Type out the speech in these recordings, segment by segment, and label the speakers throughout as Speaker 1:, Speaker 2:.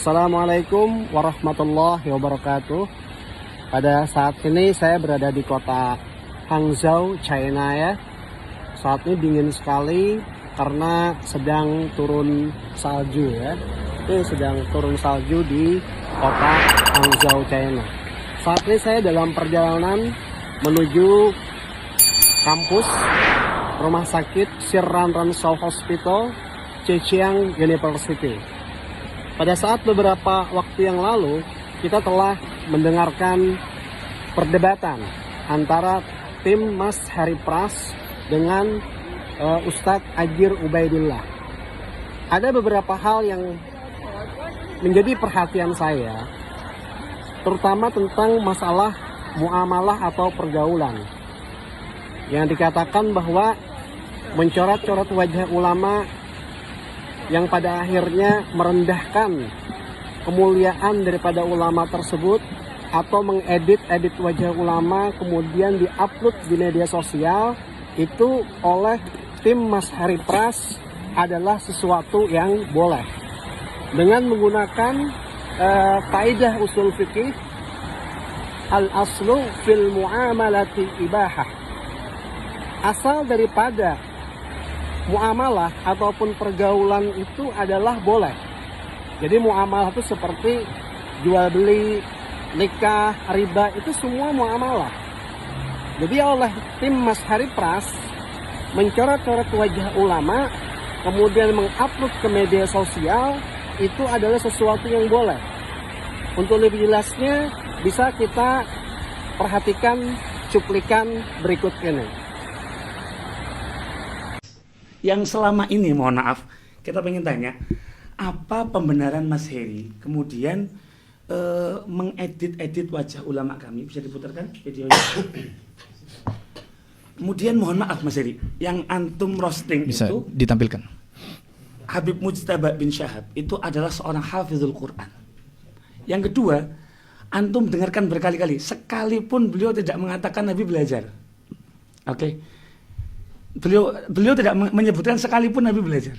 Speaker 1: Assalamualaikum warahmatullahi wabarakatuh. Pada saat ini saya berada di kota Hangzhou, China ya. Saat ini dingin sekali karena sedang turun salju ya. Ini sedang turun salju di kota Hangzhou, China. Saat ini saya dalam perjalanan menuju kampus Rumah Sakit Shiranransou Hospital, Zhejiang University. Pada saat beberapa waktu yang lalu, kita telah mendengarkan perdebatan antara tim Mas Hari Pras dengan Ustadz Ajir Ubaidillah. Ada beberapa hal yang menjadi perhatian saya, terutama tentang masalah muamalah atau pergaulan. Yang dikatakan bahwa mencoret-coret wajah ulama yang pada akhirnya merendahkan kemuliaan daripada ulama tersebut, atau mengedit wajah ulama kemudian diupload di media sosial, itu oleh tim Mas Hari Pras adalah sesuatu yang boleh dengan menggunakan kaidah usul fikih al-aslu fil muamalati ibahah. Asal daripada muamalah ataupun pergaulan itu adalah boleh. Jadi muamalah itu seperti jual beli, nikah, riba, itu semua muamalah. Jadi oleh tim Mas Hari Pras mencoret-coret wajah ulama kemudian mengupload ke media sosial, itu adalah sesuatu yang boleh. Untuk lebih jelasnya bisa kita perhatikan cuplikan berikut ini.
Speaker 2: Yang selama ini, mohon maaf, kita pengen tanya, apa pembenaran Mas Heri kemudian mengedit wajah ulama kami? Bisa diputarkan videonya? Kemudian mohon maaf Mas Heri, yang antum roasting
Speaker 3: bisa
Speaker 2: itu
Speaker 3: ditampilkan.
Speaker 2: Habib Mujtaba bin Syahab itu adalah seorang hafizul Quran. Yang kedua, antum dengarkan berkali-kali, sekalipun beliau tidak mengatakan Nabi belajar. Oke. Beliau tidak menyebutkan sekalipun Nabi belajar.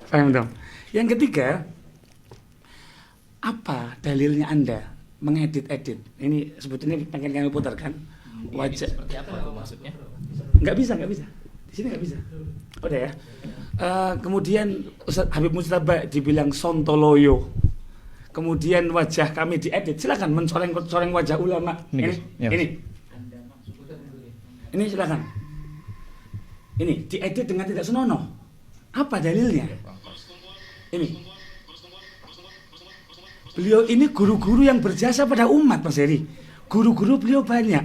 Speaker 2: Paham dong? Yang ketiga, apa dalilnya Anda mengedit-edit? Ini sebetulnya pengen kami putarkan. Wajah
Speaker 3: seperti apa itu maksudnya?
Speaker 2: Nggak bisa. Di sini nggak bisa. Udah ya. Kemudian Ustaz Habib Mujtaba dibilang sontoloyo. Kemudian wajah kami diedit. Silakan mencoreng wajah ulama. Ini. Ini silakan. Ini diedit dengan tidak senonoh. Apa dalilnya? Ini. Beliau ini guru-guru yang berjasa pada umat, Mas Heri. Guru-guru beliau banyak.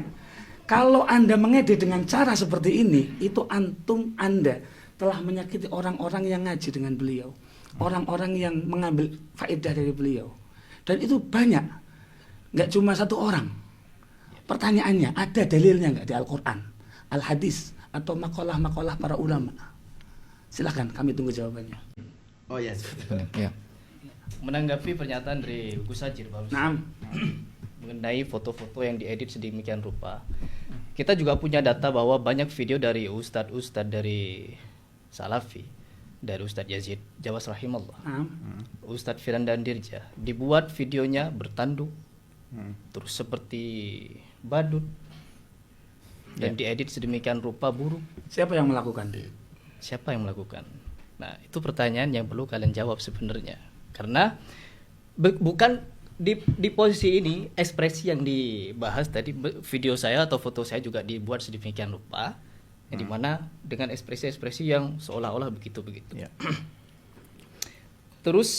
Speaker 2: Kalau Anda mengedit dengan cara seperti ini, itu Anda telah menyakiti orang-orang yang ngaji dengan beliau. Orang-orang yang mengambil faedah dari beliau. Dan itu banyak. Nggak cuma satu orang. Pertanyaannya, ada dalilnya nggak di Al-Quran, Al-Hadis, atau makalah-makalah para ulama? Silakan, kami tunggu jawabannya.
Speaker 4: Oh ya,
Speaker 3: Ya.
Speaker 5: Menanggapi pernyataan dari Gus Ajir barusan mengenai foto-foto yang diedit sedemikian rupa, kita juga punya data bahwa banyak video dari ustadz-ustadz dari Salafi, dari Ustadz Yazid Jawas rahimahullah, Ustadz Firanda Dirja, dibuat videonya bertanduk, terus seperti badut, dan diedit sedemikian rupa buruk.
Speaker 2: Siapa yang melakukan?
Speaker 5: Siapa yang melakukan? Nah, itu pertanyaan yang perlu kalian jawab sebenarnya. Karena bukan di posisi ini ekspresi yang dibahas tadi, video saya atau foto saya juga dibuat sedemikian rupa, yang dimana dengan ekspresi-ekspresi yang seolah-olah begitu-begitu. Ya. Terus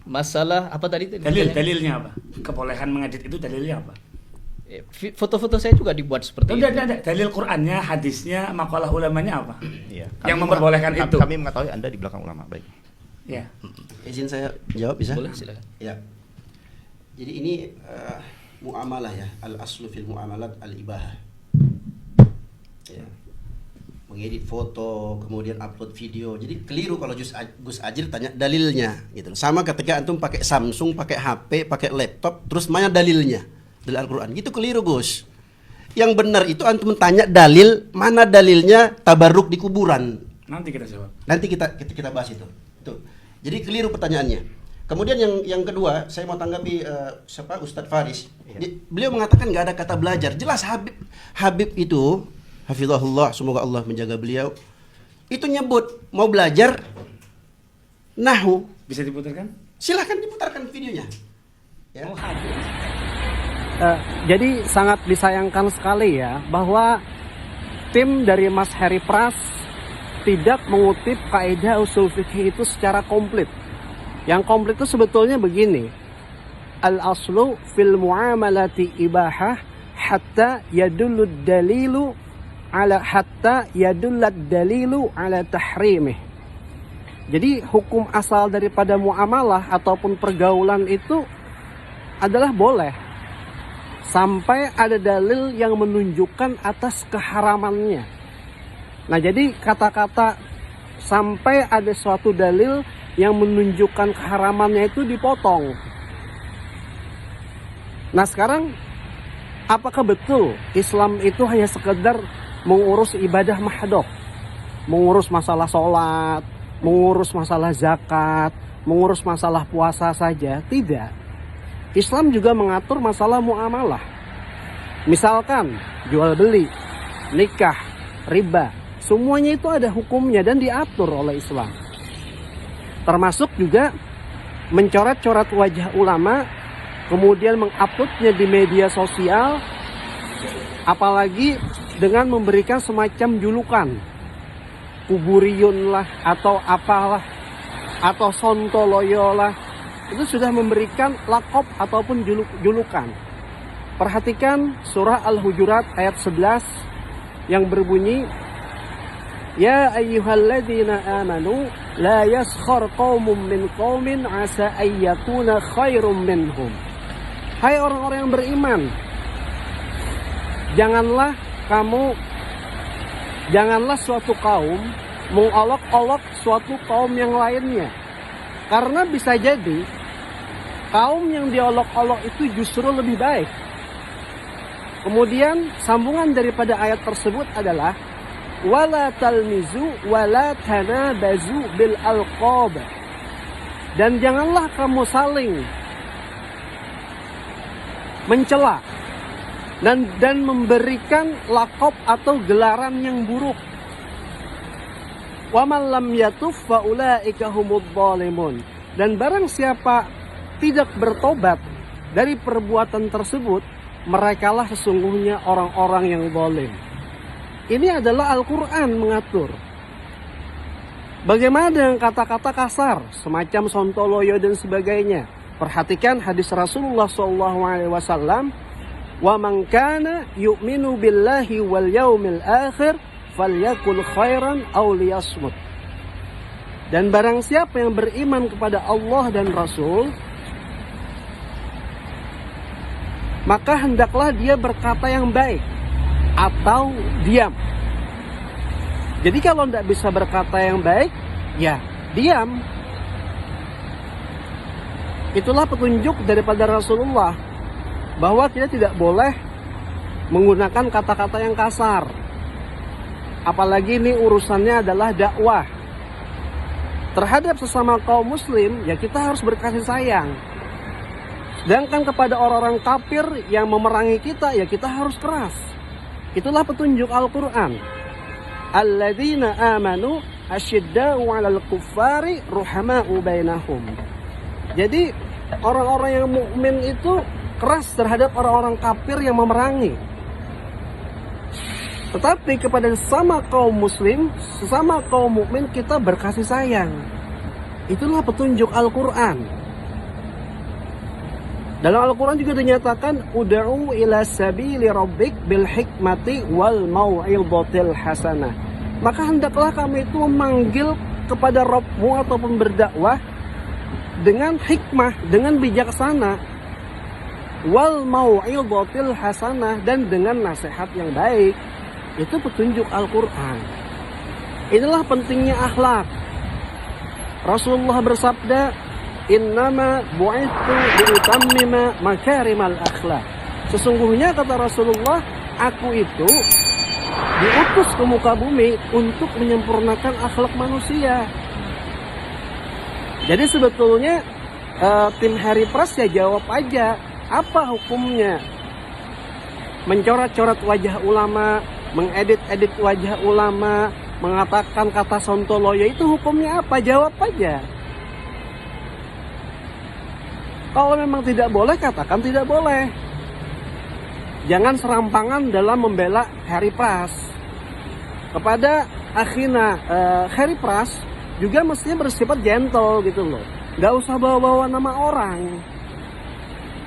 Speaker 5: masalah apa tadi?
Speaker 2: Dalilnya apa? Kebolehan mengedit itu dalilnya apa?
Speaker 5: Foto-foto saya juga dibuat seperti itu.
Speaker 2: Ada dalil Qur'annya, hadisnya, makalah ulamanya apa?
Speaker 4: Iya.
Speaker 2: Yang memperbolehkan itu.
Speaker 4: Kami mengetahui Anda di belakang ulama, baik.
Speaker 2: Ya.
Speaker 4: Izin saya jawab bisa?
Speaker 5: Boleh, silakan.
Speaker 4: Ya. Jadi ini muamalah ya, al-aslu fil muamalat al-ibahah. Ya. Mengedit foto, kemudian upload video. Jadi keliru kalau Gus Ajir tanya dalilnya gitu. Sama ketika antum pakai Samsung, pakai HP, pakai laptop, terus mana dalilnya? Dalil Al-Quran, gitu keliru Gus. Yang benar itu antum tanya dalil, mana dalilnya tabarruk di kuburan.
Speaker 2: Nanti kita jawab.
Speaker 4: Nanti kita bahas itu. Tuh. Jadi keliru pertanyaannya. Kemudian yang kedua, saya mau tanggapi siapa Ustadz Faris. Beliau mengatakan nggak ada kata belajar. Jelas Habib itu, hafizahullah, semoga Allah menjaga beliau. Itu nyebut mau belajar nahwu.
Speaker 2: Bisa diputarkan?
Speaker 4: Silahkan diputarkan videonya. Ya.
Speaker 1: Jadi sangat disayangkan sekali ya bahwa tim dari Mas Heri Pras tidak mengutip kaidah usul fikih itu secara komplit. Yang komplit itu sebetulnya begini. Al-aslu fil muamalati ibahah hatta yadullud dalilu ala tahrimih. Jadi hukum asal daripada muamalah ataupun pergaulan itu adalah boleh sampai ada dalil yang menunjukkan atas keharamannya. Nah, jadi kata-kata sampai ada suatu dalil yang menunjukkan keharamannya itu dipotong. Nah, sekarang apakah betul Islam itu hanya sekedar mengurus ibadah mahdoh, mengurus masalah sholat, mengurus masalah zakat, mengurus masalah puasa saja? Tidak. Islam juga mengatur masalah muamalah. Misalkan jual beli, nikah, riba, semuanya itu ada hukumnya dan diatur oleh Islam. Termasuk juga mencoret-coret wajah ulama, kemudian menguploadnya di media sosial, apalagi dengan memberikan semacam julukan, kuburiyun lah, atau apalah, atau sontoloyo lah, itu sudah memberikan lakop ataupun julukan. Perhatikan surah Al-Hujurat ayat 11 yang berbunyi, Ya ayyuhalladzina amanu la yaskhar qaumun min qaumin asa ayyakuna khairum minhum. Hai orang-orang yang beriman, janganlah suatu kaum mengolok-olok suatu kaum yang lainnya. Karena bisa jadi kaum yang diolok-olok itu justru lebih baik. Kemudian sambungan daripada ayat tersebut adalah wala talmizu wala tanabazu bil alqab. Dan janganlah kamu saling mencela dan memberikan lakop atau gelaran yang buruk. Wa man lam yatuf fa ulaika humudz zalimun. Dan barang siapa tidak bertobat dari perbuatan tersebut, merekalah sesungguhnya orang-orang yang zalim. Ini adalah Al-Quran mengatur. Bagaimana dengan kata-kata kasar, semacam sontoloyo dan sebagainya? Perhatikan hadis Rasulullah SAW. Wa man kana yu'minu billahi wal yaumil akhir falyakul khairan aw liyasmut. Dan barang siapa yang beriman kepada Allah dan Rasul, maka hendaklah dia berkata yang baik atau diam. Jadi kalau tidak bisa berkata yang baik, ya diam. Itulah petunjuk daripada Rasulullah bahwa kita tidak boleh menggunakan kata-kata yang kasar. Apalagi ini urusannya adalah dakwah. Terhadap sesama kaum muslim, ya kita harus berkasih sayang. Sedangkan kepada orang-orang kafir yang memerangi kita, ya kita harus keras. Itulah petunjuk Al-Quran. Alladzina amanu asyidda'u 'alal kuffari ruhama'u bainahum. Jadi orang-orang yang mukmin itu keras terhadap orang-orang kafir yang memerangi. Tetapi kepada sesama kaum muslim, sesama kaum mukmin kita berkasih sayang. Itulah petunjuk Al-Quran. Dalam Al-Quran juga dinyatakan ud'u ila sabili rabbik bil hikmati wal mau'izatil hasanah. Maka hendaklah kamu itu memanggil kepada Rabbmu ataupun berdakwah dengan hikmah, dengan bijaksana, wal mau'izatil hasanah, dan dengan nasihat yang baik. Itu petunjuk Al-Quran. Inilah pentingnya akhlak. Rasulullah bersabda, innama bu'ithu liutammima makarimal akhlak. Sesungguhnya kata Rasulullah, aku itu diutus ke muka bumi untuk menyempurnakan akhlak manusia. Jadi sebetulnya tim Hari Press ya jawab aja, apa hukumnya mencoret-coret wajah ulama, mengedit-edit wajah ulama, mengatakan kata sontoloyo, itu hukumnya apa? Jawab aja. Kalau memang tidak boleh, katakan tidak boleh. Jangan serampangan dalam membela Hari Press. Kepada akhina Hari Press juga mestinya bersifat gentle gitu loh. Gak usah bawa-bawa nama orang.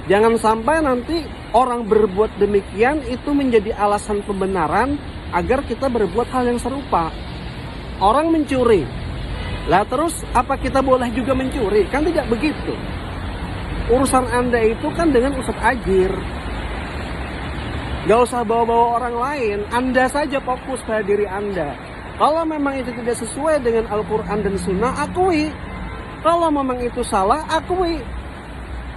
Speaker 1: Jangan sampai nanti orang berbuat demikian itu menjadi alasan pembenaran agar kita berbuat hal yang serupa. Orang mencuri, lah terus apa kita boleh juga mencuri? Kan tidak begitu. Urusan Anda itu kan dengan Ustadz Ajir. Gak usah bawa-bawa orang lain, Anda saja fokus pada diri Anda. Kalau memang itu tidak sesuai dengan Al-Quran dan Sunnah, akui. Kalau memang itu salah, akui.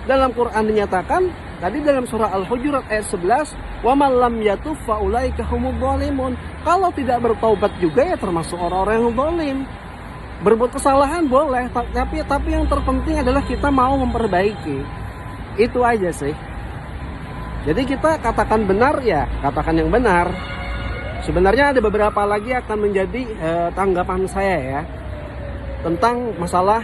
Speaker 1: Dalam Quran dinyatakan, tadi dalam surah Al-Hujurat ayat 11, wa man lam yatub fa ulaika humudz zalimun. Kalau tidak bertaubat juga ya termasuk orang-orang yang zalim. Berbuat kesalahan boleh, tapi yang terpenting adalah kita mau memperbaiki. Itu aja sih. Jadi kita katakan benar ya, katakan yang benar. Sebenarnya ada beberapa lagi akan menjadi tanggapan saya ya tentang masalah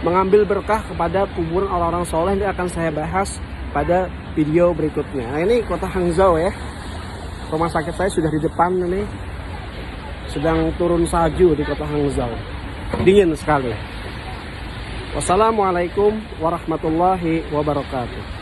Speaker 1: mengambil berkah kepada kuburan orang-orang soleh. Ini akan saya bahas pada video berikutnya. Nah, ini kota Hangzhou ya. Rumah sakit saya sudah di depan ini. Sedang turun salju di kota Hangzhou. Dingin sekali. Wassalamualaikum warahmatullahi wabarakatuh.